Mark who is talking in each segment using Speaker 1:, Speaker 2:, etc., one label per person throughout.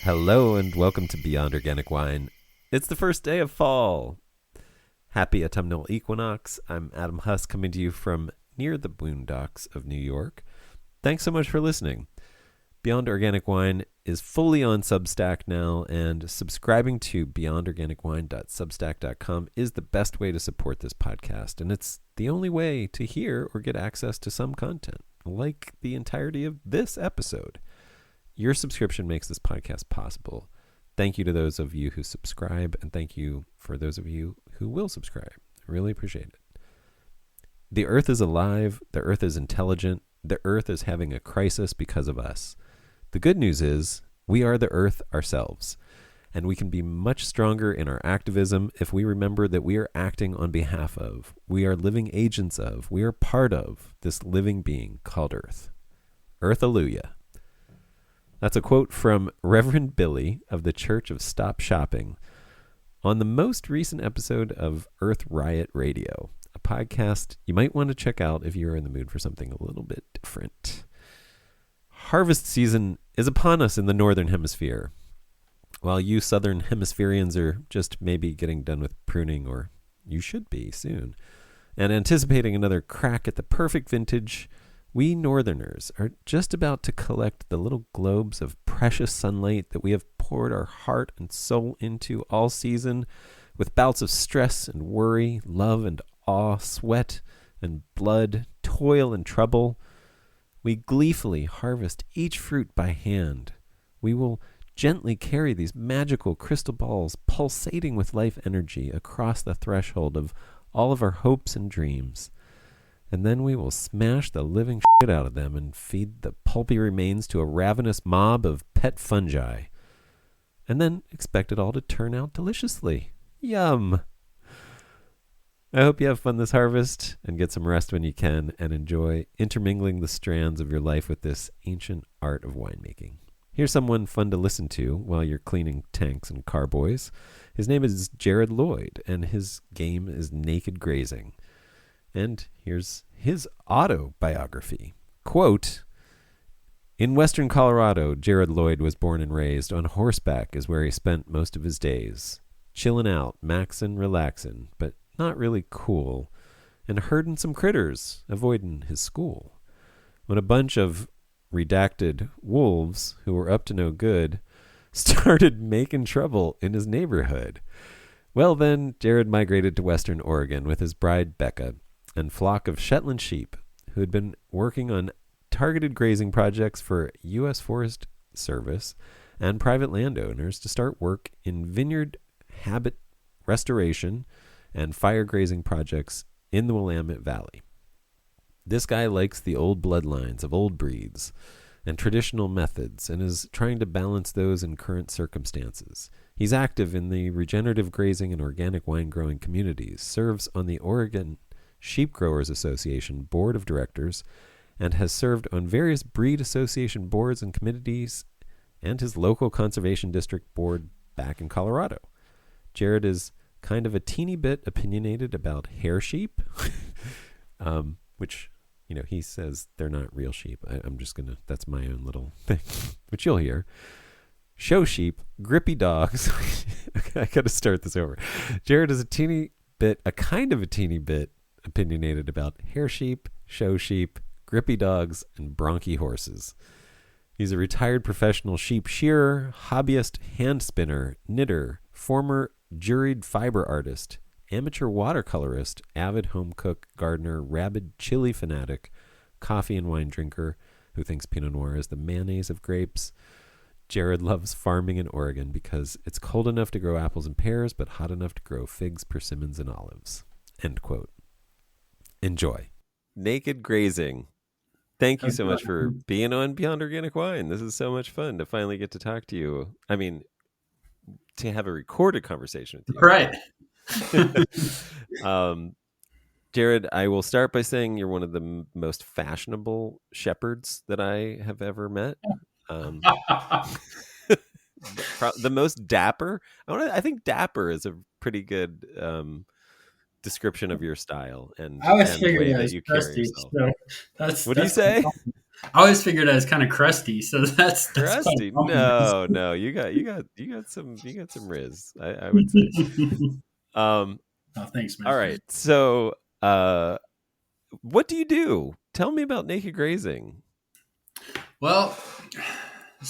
Speaker 1: Hello and welcome to Beyond Organic Wine. It's the first day of fall. Happy autumnal equinox. I'm Adam Huss coming to you from near the boondocks of New York. Thanks so much for listening. Beyond Organic Wine is fully on Substack now, and subscribing to beyondorganicwine.substack.com is the best way to support this podcast, and it's the only way to hear or get access to some content, like the entirety of this episode. Your subscription makes this podcast possible. Thank you to those of you who subscribe, and thank you for those of you who will subscribe. I really appreciate it. The earth is alive. The earth is intelligent. The earth is having a crisis because of us. The good news is we are the earth ourselves, and we can be much stronger in our activism if we remember that we are acting on behalf of, we are living agents of, we are part of this living being called Earth. Earthelujah. That's a quote from Reverend Billy of the Church of Stop Shopping on the most recent episode of Earth Riot Radio, a podcast you might want to check out if you're in the mood for something a little bit different. Harvest season is upon us in the Northern Hemisphere. While you Southern Hemispherians are just maybe getting done with pruning, or you should be soon, and anticipating another crack at the perfect vintage, we Northerners are just about to collect the little globes of precious sunlight that we have poured our heart and soul into all season, with bouts of stress and worry, love and awe, sweat and blood, toil and trouble. We gleefully harvest each fruit by hand. We will gently carry these magical crystal balls pulsating with life energy across the threshold of all of our hopes and dreams. And then we will smash the living shit out of them and feed the pulpy remains to a ravenous mob of pet fungi. And then expect it all to turn out deliciously. Yum! I hope you have fun this harvest and get some rest when you can, and enjoy intermingling the strands of your life with this ancient art of winemaking. Here's someone fun to listen to while you're cleaning tanks and carboys. His name is Jared Lloyd, and his game is Naked Grazing. And here's his autobiography. Quote, "In western Colorado, Jared Lloyd was born and raised. On horseback is where he spent most of his days. Chillin' out, maxin', relaxin', but not really cool. And herdin' some critters, avoidin' his school. When a bunch of redacted wolves who were up to no good started making trouble in his neighborhood. Well then, Jared migrated to western Oregon with his bride Becca and flock of Shetland sheep who had been working on targeted grazing projects for U.S. Forest Service and private landowners to start work in vineyard habit restoration and fire grazing projects in the Willamette Valley. This guy likes the old bloodlines of old breeds and traditional methods and is trying to balance those in current circumstances. He's active in the regenerative grazing and organic wine growing communities, serves on the Oregon Sheep Growers Association Board of Directors, and has served on various breed association boards and committees and his local conservation district board back in Colorado. Jared is kind of a teeny bit opinionated about hair sheep, which, you know, he says they're not real sheep. I'm just going to, that's my own little thing, which you'll hear. Show sheep, grippy dogs. I got to start this over. Jared is a teeny bit opinionated about hair sheep, show sheep, grippy dogs, and bronchi horses. He's a retired professional sheep shearer, hobbyist hand spinner, knitter, former juried fiber artist, amateur watercolorist, avid home cook, gardener, rabid chili fanatic, coffee and wine drinker who thinks Pinot Noir is the mayonnaise of grapes. Jared loves farming in Oregon because it's cold enough to grow apples and pears, but hot enough to grow figs, persimmons, and olives." End quote. Enjoy. Naked Grazing. Thank you so much for being on Beyond Organic Wine. This is so much fun to finally get to talk to you. I mean, to have a recorded conversation with you.
Speaker 2: Right.
Speaker 1: Jared, I will start by saying you're one of the most fashionable shepherds that I have ever met. The most dapper. I think dapper is a pretty good description of your style and
Speaker 2: I was
Speaker 1: and
Speaker 2: figuring
Speaker 1: way
Speaker 2: that
Speaker 1: that
Speaker 2: was
Speaker 1: you carry
Speaker 2: Dusty.
Speaker 1: yourself.
Speaker 2: So that's
Speaker 1: What do you say?
Speaker 2: I always figured I was kind of crusty, so that's quite
Speaker 1: Crusty?
Speaker 2: a compliment.
Speaker 1: No. You got some riz. I would say. Um.
Speaker 2: Oh, thanks, man.
Speaker 1: All right. So, what do you do? Tell me about naked grazing.
Speaker 2: Well,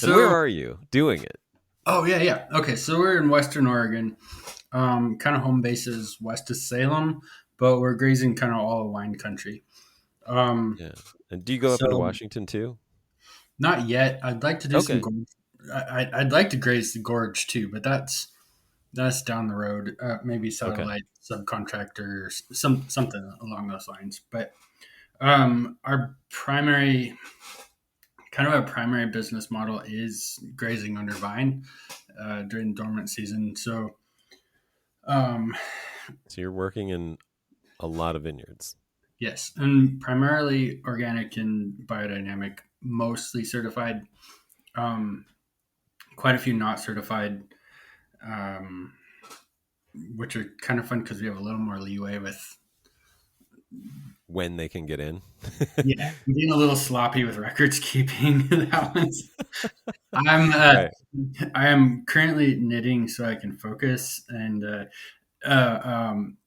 Speaker 1: And where
Speaker 2: so
Speaker 1: are you doing it?
Speaker 2: oh yeah, yeah. Okay, so we're in Western Oregon. Kind of home base is west of Salem, but we're grazing kind of all wine country. Um,
Speaker 1: Yeah. And do you go up into
Speaker 2: so
Speaker 1: Washington too?
Speaker 2: not yet. I'd like to do some
Speaker 1: Okay.
Speaker 2: gorge. I'd like to graze the gorge too, but that's down the road. Maybe
Speaker 1: Okay.
Speaker 2: satellite subcontractor, something along those lines. But our primary kind of our primary business model is grazing under vine during dormant season. So um,
Speaker 1: So you're working in a lot of vineyards.
Speaker 2: yes, and primarily organic and biodynamic, mostly certified. Um, quite a few not certified, um, which are kind of fun because we have a little more leeway with.
Speaker 1: When they can get in.
Speaker 2: Yeah, being a little sloppy with records keeping. That one's. I'm.
Speaker 1: Right.
Speaker 2: I am currently knitting so I can focus, and uh, um,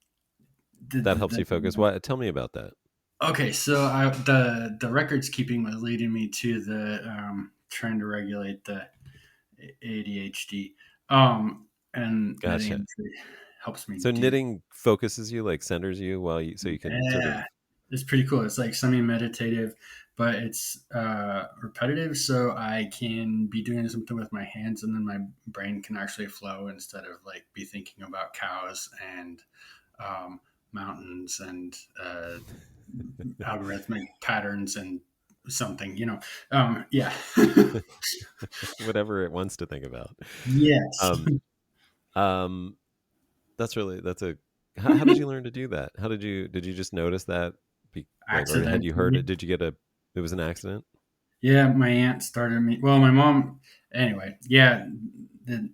Speaker 1: That helps
Speaker 2: the
Speaker 1: you focus. What? Tell me about that.
Speaker 2: okay, so the records keeping was leading me to the trying to regulate the ADHD, and knitting
Speaker 1: Gotcha.
Speaker 2: actually helps me
Speaker 1: So
Speaker 2: do.
Speaker 1: knitting focuses you, like centers you, while you, so you can sort of.
Speaker 2: Yeah, it's pretty cool. It's like semi-meditative, but it's repetitive, so I can be doing something with my hands, and then my brain can actually flow instead of like be thinking about cows and um, mountains and algorithmic patterns and something. Yeah.
Speaker 1: Whatever it wants to think about.
Speaker 2: Yes.
Speaker 1: Um, um, that's a. How did you learn to do that? Did you just notice that? Or had you heard
Speaker 2: Accidentally.
Speaker 1: it? Did you get a? It was an accident.
Speaker 2: Yeah, my aunt started me. Well, my mom. Anyway, yeah, the,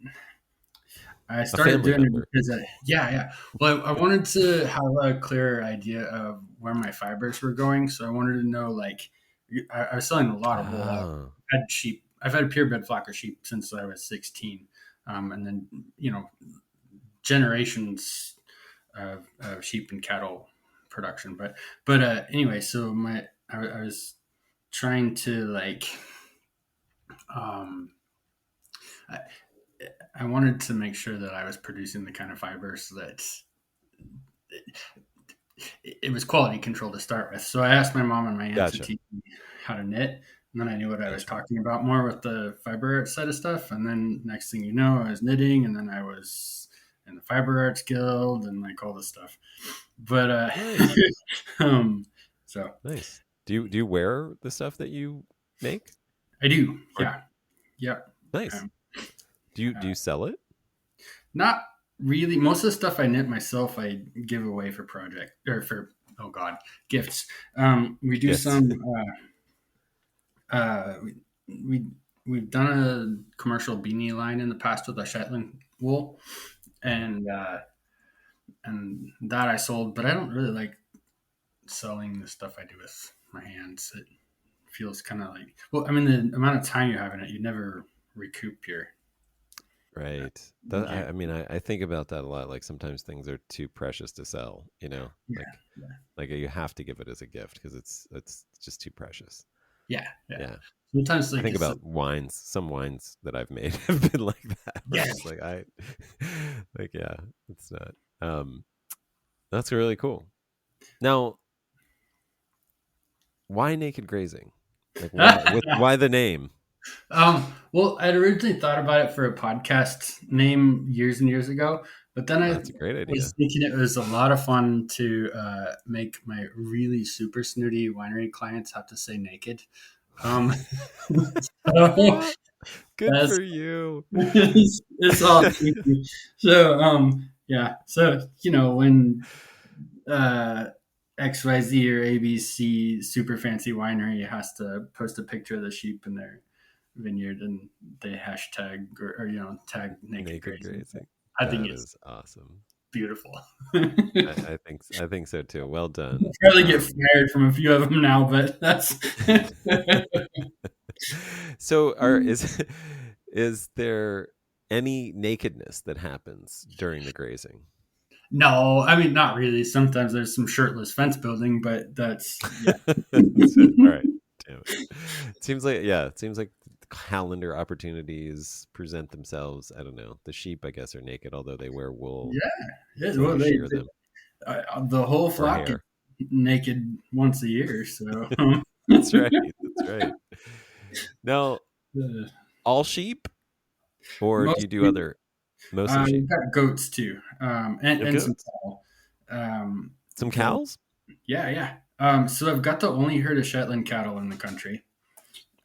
Speaker 2: I
Speaker 1: A
Speaker 2: started
Speaker 1: family
Speaker 2: doing it
Speaker 1: member.
Speaker 2: because, yeah, yeah. Well, I wanted to have a clearer idea of where my fibers were going, so I wanted to know, like, I was selling a lot of wool.
Speaker 1: Oh,
Speaker 2: I had sheep. I've had purebred flocker sheep since I was 16, and then generations of sheep and cattle production. But anyway, so I was trying to like um, I, I wanted to make sure that I was producing the kind of fibers that it was quality control to start with. So I asked my mom and my aunt to
Speaker 1: gotcha,
Speaker 2: teach me how to knit. And then I knew what I was
Speaker 1: gotcha.
Speaker 2: talking about more with the fiber art side of stuff. And then next thing you know, I was knitting, and then I was in the fiber arts guild and like all this stuff. But
Speaker 1: Nice,
Speaker 2: um, so
Speaker 1: nice. Do you wear the stuff that you make?
Speaker 2: I do,
Speaker 1: Or
Speaker 2: yeah, yep.
Speaker 1: nice.
Speaker 2: Um,
Speaker 1: Do you
Speaker 2: uh,
Speaker 1: sell it?
Speaker 2: Not really. Most of the stuff I knit myself, I give away for project or for oh god gifts. We do
Speaker 1: Yes.
Speaker 2: some. Uh, we we've done a commercial beanie line in the past with a Shetland wool,
Speaker 1: Mhm.
Speaker 2: and that I sold, but I don't really like selling the stuff I do with my hands. It feels kind of like well, I mean the amount of time you have in it, you never recoup your
Speaker 1: Right.
Speaker 2: yeah,
Speaker 1: I mean, I think about that a lot. Like sometimes things are too precious to sell.
Speaker 2: yeah,
Speaker 1: Like you have to give it as a gift because it's just too precious.
Speaker 2: yeah, yeah.
Speaker 1: Yeah.
Speaker 2: Sometimes
Speaker 1: I
Speaker 2: like
Speaker 1: think
Speaker 2: it's
Speaker 1: about wines. Some wines that I've made have been like that. Where
Speaker 2: yeah.
Speaker 1: I'm just like like yeah, it's not. That's really cool. Now, why naked grazing? Like why the name?
Speaker 2: Well, I'd originally thought about it for a podcast name years and years ago, but then I
Speaker 1: That's a great
Speaker 2: was
Speaker 1: idea.
Speaker 2: thinking it was a lot of fun to make my really super snooty winery clients have to say naked. Um, so
Speaker 1: Good
Speaker 2: that's
Speaker 1: for you.
Speaker 2: it's all cheeky. So yeah, so when uh, XYZ or ABC super fancy winery has to post a picture of the sheep in their vineyard and they hashtag or tag naked
Speaker 1: Naked
Speaker 2: grazing.
Speaker 1: grazing.
Speaker 2: I think
Speaker 1: That
Speaker 2: it's
Speaker 1: is awesome.
Speaker 2: beautiful.
Speaker 1: I think so too. Well done.
Speaker 2: Probably get fired from a few of them now, but that's
Speaker 1: So is there any nakedness that happens during the grazing?
Speaker 2: no. I mean, not really. Sometimes there's some shirtless fence building, but that's yeah.
Speaker 1: That's it. All right. Damn it. It seems like calendar opportunities present themselves. I don't know. The sheep, I guess, are naked, although they wear wool
Speaker 2: Yeah, yeah.
Speaker 1: until
Speaker 2: Well,
Speaker 1: you shear them
Speaker 2: the whole
Speaker 1: or
Speaker 2: flock gets
Speaker 1: hair.
Speaker 2: naked once a year. So
Speaker 1: That's right. That's right. Now,
Speaker 2: uh,
Speaker 1: all sheep, or do
Speaker 2: most
Speaker 1: you do other mostly sheep?
Speaker 2: we've got goats too,
Speaker 1: You have
Speaker 2: and some
Speaker 1: goats,
Speaker 2: cattle. Um,
Speaker 1: some
Speaker 2: the
Speaker 1: cows.
Speaker 2: Yeah, yeah. So I've got the only herd of Shetland cattle in the country.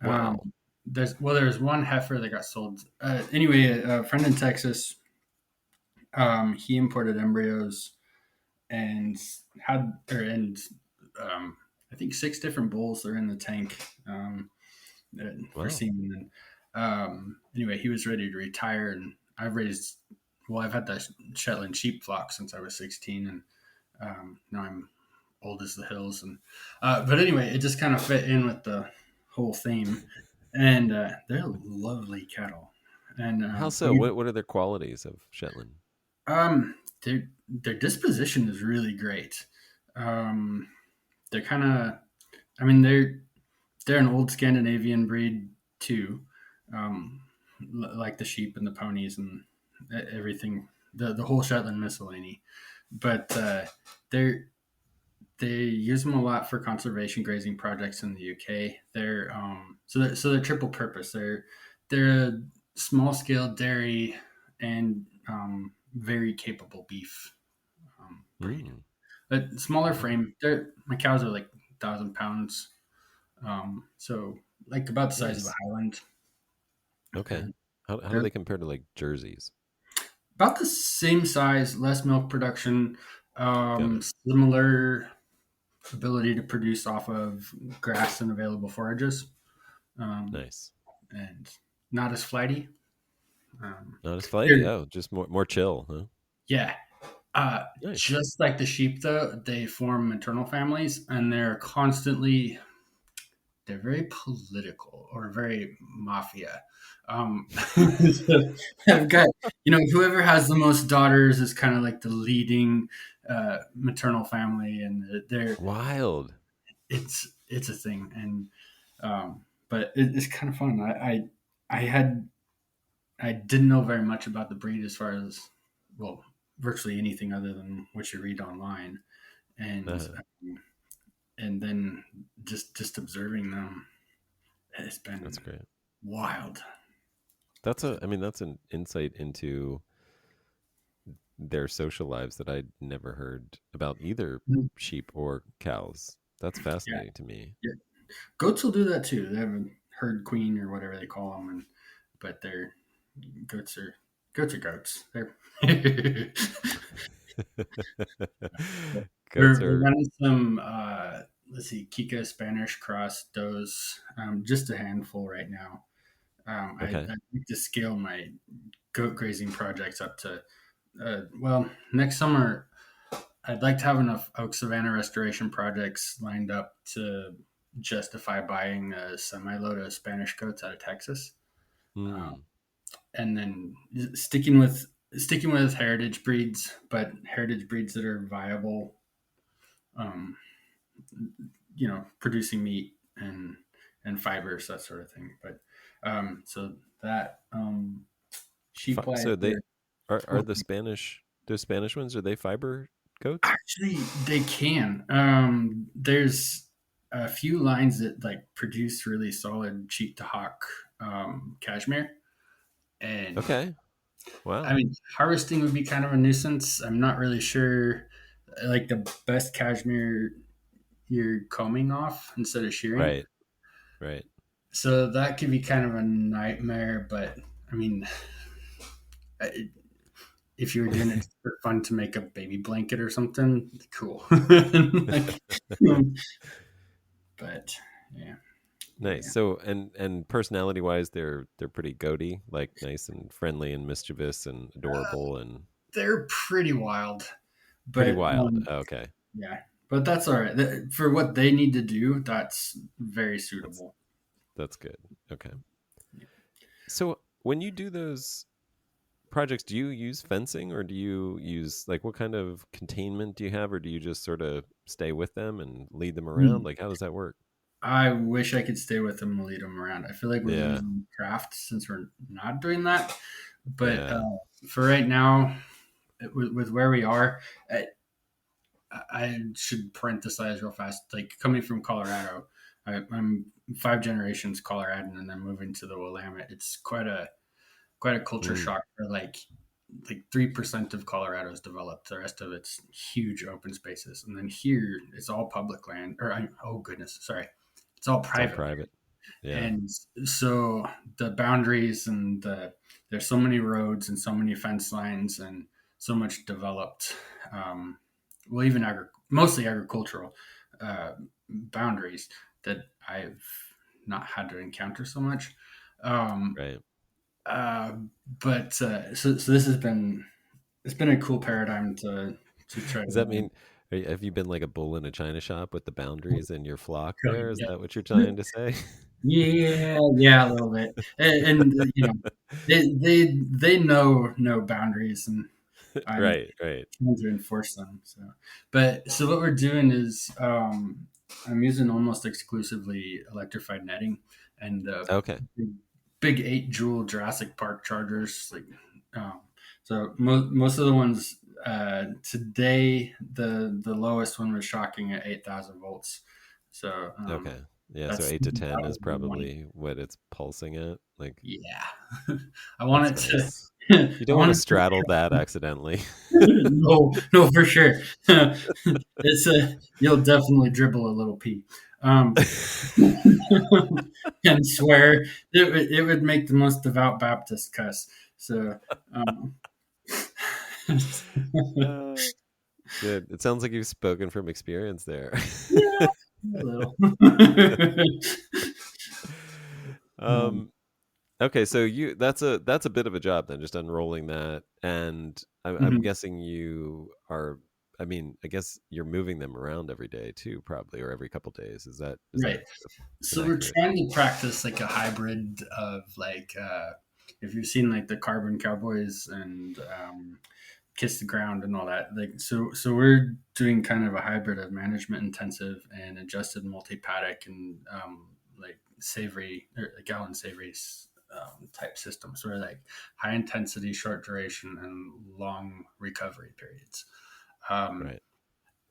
Speaker 2: Um,
Speaker 1: Wow.
Speaker 2: there's one heifer that got sold. Anyway, a friend in Texas, he imported embryos and had or and I think 6 different bulls are in the tank for
Speaker 1: Wow.
Speaker 2: semen. And anyway, he was ready to retire, and I've had the Shetland sheep flock since I was 16, and now I'm old as the hills. And but anyway, it just kind of fit in with the whole theme, and they're lovely cattle. And
Speaker 1: How so? What are their qualities of Shetland?
Speaker 2: um, their disposition is really great. Um, they're kind of, I mean, they're an old Scandinavian breed too, um, like the sheep and the ponies and everything, the whole Shetland miscellany. But they're they use them a lot for conservation grazing projects in the UK. They're triple purpose. They're a small scale dairy and very capable beef breed.
Speaker 1: Mm,
Speaker 2: But smaller
Speaker 1: okay.
Speaker 2: frame. My cows are like 1,000 pounds, so like about the size of a
Speaker 1: Nice.
Speaker 2: Highland,
Speaker 1: Okay.
Speaker 2: and
Speaker 1: How do
Speaker 2: they're
Speaker 1: they compare to like jerseys?
Speaker 2: about the same size. Less milk production,
Speaker 1: Got it.
Speaker 2: similar ability to produce off of grass and available forages, um,
Speaker 1: Nice.
Speaker 2: and not as flighty. Um,
Speaker 1: Not as flighty.
Speaker 2: they're-
Speaker 1: Oh, just more chill, huh?
Speaker 2: yeah,
Speaker 1: Nice.
Speaker 2: just like the sheep, though, they form maternal families, and they're very political or very mafia. So I've got whoever has the most daughters is kind of like the leading maternal family, and they're
Speaker 1: Wild.
Speaker 2: it's a thing, and but it's kind of fun. I didn't know very much about the breed as far as well, virtually anything other than what you read online, and
Speaker 1: Uh,
Speaker 2: and then just observing them has
Speaker 1: that's
Speaker 2: been
Speaker 1: great.
Speaker 2: wild.
Speaker 1: I mean, that's an insight into their social lives that I'd never heard about either
Speaker 2: Mhm.
Speaker 1: sheep or cows. That's
Speaker 2: Yeah,
Speaker 1: fascinating to me.
Speaker 2: yeah. Goats will do that too. They have a herd queen or whatever they call them, and but they're goats are goats are goats. They're
Speaker 1: Goats
Speaker 2: we're
Speaker 1: are
Speaker 2: running some let's see, Kika Spanish cross does, just a handful right now.
Speaker 1: okay.
Speaker 2: I need to scale my goat grazing projects up to well, next summer I'd like to have enough oak savanna restoration projects lined up to justify buying a semi load of Spanish goats out of Texas,
Speaker 1: Hmm.
Speaker 2: and then sticking with heritage breeds, but heritage breeds that are viable, um, producing meat and fibers, that sort of thing. But so that sheep wise,
Speaker 1: So they are
Speaker 2: well,
Speaker 1: the Spanish ones, are they fiber goats?
Speaker 2: actually they can. There's a few lines that like produce really solid cheek to hawk cashmere, and
Speaker 1: Okay.
Speaker 2: I
Speaker 1: Wow.
Speaker 2: mean harvesting would be kind of a nuisance. I'm not really sure. Like the best cashmere you're combing off instead of shearing.
Speaker 1: Right. Right.
Speaker 2: So that could be kind of a nightmare, but I mean, I- if you were doing it for fun to make a baby blanket or something, cool. Like, but yeah,
Speaker 1: Nice.
Speaker 2: yeah,
Speaker 1: So and personality wise, they're pretty goaty, like nice and friendly and mischievous and adorable and
Speaker 2: they're pretty wild,
Speaker 1: Pretty
Speaker 2: but
Speaker 1: wild. Okay.
Speaker 2: yeah, but that's all right. For what they need to do, that's very
Speaker 1: That's
Speaker 2: suitable.
Speaker 1: that's good. Okay. So when you do those projects, do you use fencing or do you use like what kind of containment do you have, or do you just sort of stay with them and lead them around?
Speaker 2: Hmm.
Speaker 1: Like how does that work?
Speaker 2: I wish I could stay with them and lead them around. I feel like we're
Speaker 1: Yeah.
Speaker 2: losing craft since we're not doing that. But
Speaker 1: Yeah.
Speaker 2: for right now, with where we are, I should parenthesize real fast. Like coming from Colorado, I'm 5 generations Coloradan, and then moving to the Willamette. It's quite a culture
Speaker 1: Mm,
Speaker 2: shock for like 3% of Colorado is developed. The rest of it's huge open spaces, and then here it's all public land. Oh goodness, sorry, it's all
Speaker 1: it's all
Speaker 2: private land.
Speaker 1: private. Yeah.
Speaker 2: And so the boundaries and there's so many roads and so many fence lines and so much developed, um, well, even mostly agricultural boundaries that I've not had to encounter so much. Um,
Speaker 1: Right.
Speaker 2: uh, but so this has been it's been a cool paradigm to try to
Speaker 1: Does that
Speaker 2: learn.
Speaker 1: mean have you been like a bull in a china shop with the boundaries in your flock there? Is
Speaker 2: Yeah,
Speaker 1: that what you're trying to say?
Speaker 2: yeah, yeah, a little bit, and you know, they know no boundaries, and I'm
Speaker 1: Right, right.
Speaker 2: trying to enforce them. So, but so what we're doing is I'm using almost exclusively electrified netting and
Speaker 1: Okay.
Speaker 2: big, big 8 joule Jurassic Park chargers. Like, um, so most of the ones today, the lowest one was shocking at 8,000 volts. So
Speaker 1: Okay. Yeah, so
Speaker 2: that's
Speaker 1: 8 to
Speaker 2: that
Speaker 1: 10 is
Speaker 2: was the one.
Speaker 1: probably what it's pulsing at. Like
Speaker 2: Yeah, I want
Speaker 1: that's
Speaker 2: it to.
Speaker 1: nice. You
Speaker 2: I
Speaker 1: don't want
Speaker 2: want
Speaker 1: to
Speaker 2: it to.
Speaker 1: straddle that accidentally.
Speaker 2: No, no, for sure. It's a you'll definitely dribble a little pee, um, and swear it would make the most devout Baptist cuss. So, um,
Speaker 1: Uh, good. It sounds like you've spoken from experience there.
Speaker 2: yeah, a little. um,
Speaker 1: um okay, so you that's a bit of a job then, just unrolling that. And I'm
Speaker 2: mhm.
Speaker 1: guessing you are, I mean, I guess you're moving them around every day too, probably, or every couple days. Is that
Speaker 2: Right.
Speaker 1: an
Speaker 2: So we're
Speaker 1: accurate?
Speaker 2: trying to practice like a hybrid of like if you've seen like the Carbon Cowboys and Kiss the Ground and all that. Like so we're doing kind of a hybrid of management intensive and adjusted multi paddock and like savory or gallon savory type systems where like high intensity, short duration, and long recovery periods. Um,
Speaker 1: Right.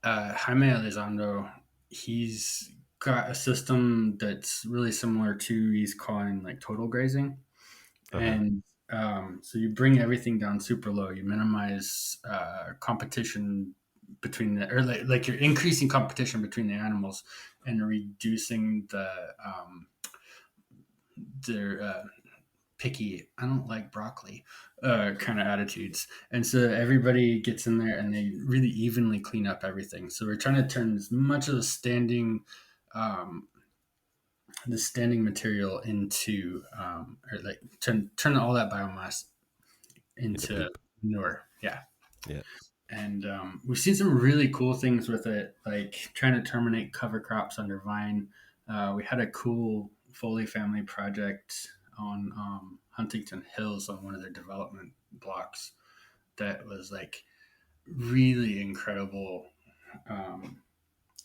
Speaker 2: Jaime Elizondo, he's got a system that's really similar to he's calling like total grazing,
Speaker 1: Uh-huh.
Speaker 2: and so you bring everything down super low. You minimize competition between like you're increasing competition between the animals and reducing their picky. I don't like broccoli kind of attitudes, and so everybody gets in there and they really evenly clean up everything. So we're trying to turn as much of um, the standing material into or like turn all that biomass
Speaker 1: Into
Speaker 2: into
Speaker 1: poop.
Speaker 2: manure. Yeah.
Speaker 1: Yeah.
Speaker 2: And we've seen some really cool things with it, like trying to terminate cover crops under vine. We had a cool Foley family project on Huntington Hills on one of their development blocks that was like really incredible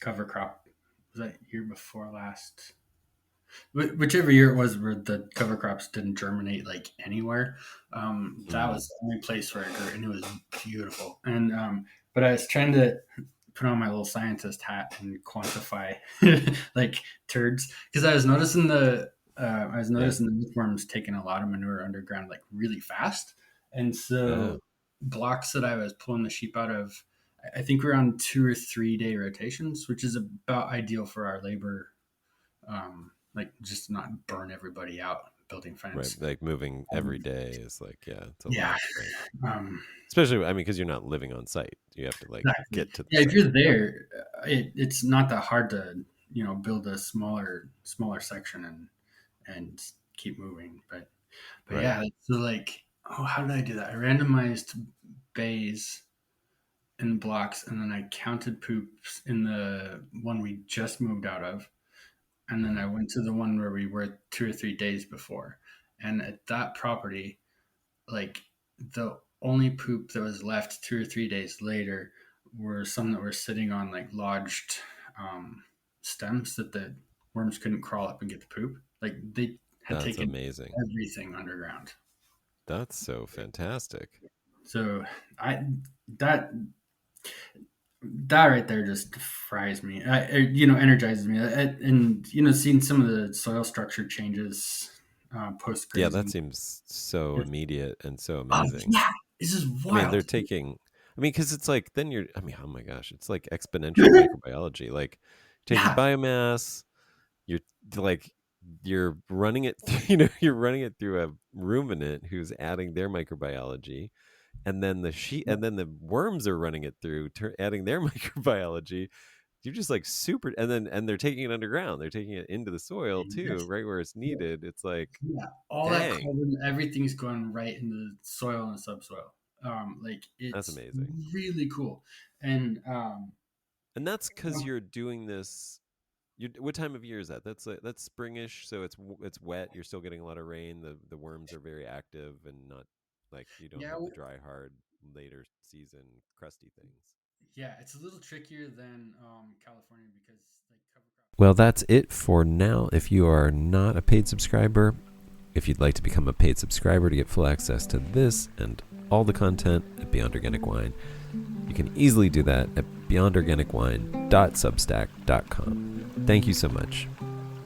Speaker 2: cover crop. Was that year before last? Whichever year it was where the cover crops didn't germinate like anywhere, that
Speaker 1: Mm.
Speaker 2: was the only place where it grew, and it was beautiful. And but I was trying to put on my little scientist hat and quantify like turds because I was
Speaker 1: Yeah.
Speaker 2: noticing the mealworms taking a lot of manure underground like really fast, and so
Speaker 1: Oh,
Speaker 2: blocks that I was pulling the sheep out of. I think we're on 2 or 3 day rotations, which is about ideal for our labor, like just not burn everybody out building
Speaker 1: right.
Speaker 2: fence.
Speaker 1: Like moving every
Speaker 2: Um,
Speaker 1: day is like, yeah, it's a
Speaker 2: yeah,
Speaker 1: lot, right?
Speaker 2: um,
Speaker 1: Especially, I mean, because you're not living on site. You have to like
Speaker 2: exactly.
Speaker 1: get to the
Speaker 2: Yeah, if
Speaker 1: site.
Speaker 2: you're there, it's not that hard to build a smaller section and keep moving. But
Speaker 1: Right.
Speaker 2: yeah, so like, oh, how did I do that? I randomized bays in blocks, and then I counted poops in the one we just moved out of, and then I went to the one where we were 2 or 3 days before. And at that property, like the only poop that was left 2 or 3 days later were some that were sitting on like lodged stems that the worms couldn't crawl up and get the poop. Like they had
Speaker 1: That's
Speaker 2: taken
Speaker 1: amazing.
Speaker 2: everything underground.
Speaker 1: That's so fantastic.
Speaker 2: So I that that right there just fries me. Energizes me. And seeing some of the soil structure changes post
Speaker 1: Yeah, that
Speaker 2: grazing.
Speaker 1: seems so immediate and so
Speaker 2: Oh
Speaker 1: amazing.
Speaker 2: yeah, it's just
Speaker 1: I mean, they're
Speaker 2: wild.
Speaker 1: taking, I mean, because it's like, then you're, I mean, oh my gosh, it's like exponential microbiology. Like taking
Speaker 2: Yeah,
Speaker 1: biomass, you're like, you're running it, you're running it through a ruminant who's adding their microbiology. And then and then the worms are running it through, adding their microbiology. You're just like super, and they're taking it underground. They're taking it into the soil too,
Speaker 2: yes,
Speaker 1: right where it's
Speaker 2: yeah,
Speaker 1: needed. It's like,
Speaker 2: yeah. All that
Speaker 1: dang,
Speaker 2: carbon, everything's going right into the soil and subsoil. Like
Speaker 1: that's
Speaker 2: it's
Speaker 1: amazing.
Speaker 2: really cool. And
Speaker 1: And that's because you're doing this. What time of year is that? That's springish, so it's wet. You're still getting a lot of rain. The worms are very active and not like you don't
Speaker 2: yeah,
Speaker 1: have the dry, hard later season crusty things.
Speaker 2: yeah, it's a little trickier than California because like cover crop.
Speaker 1: Well, that's it for now. If you are not a paid subscriber, if you'd like to become a paid subscriber to get full access to this and all the content at Beyond Organic Wine, you can easily do that at beyondorganicwine.substack.com. Thank you so much.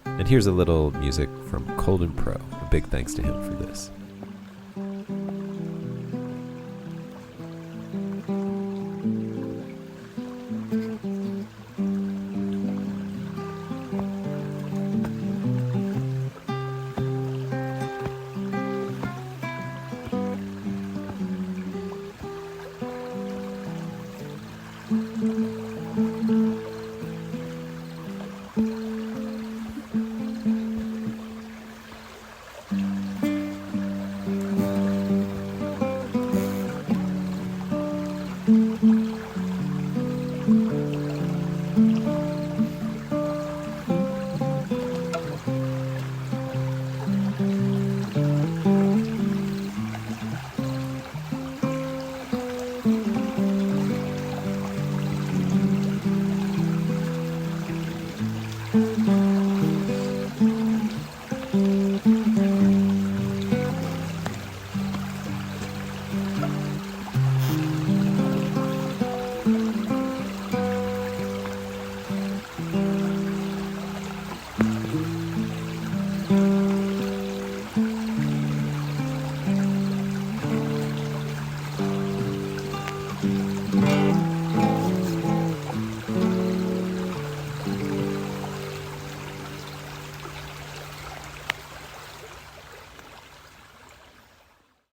Speaker 1: And here's a little music from Colden Pro. A big thanks to him for this.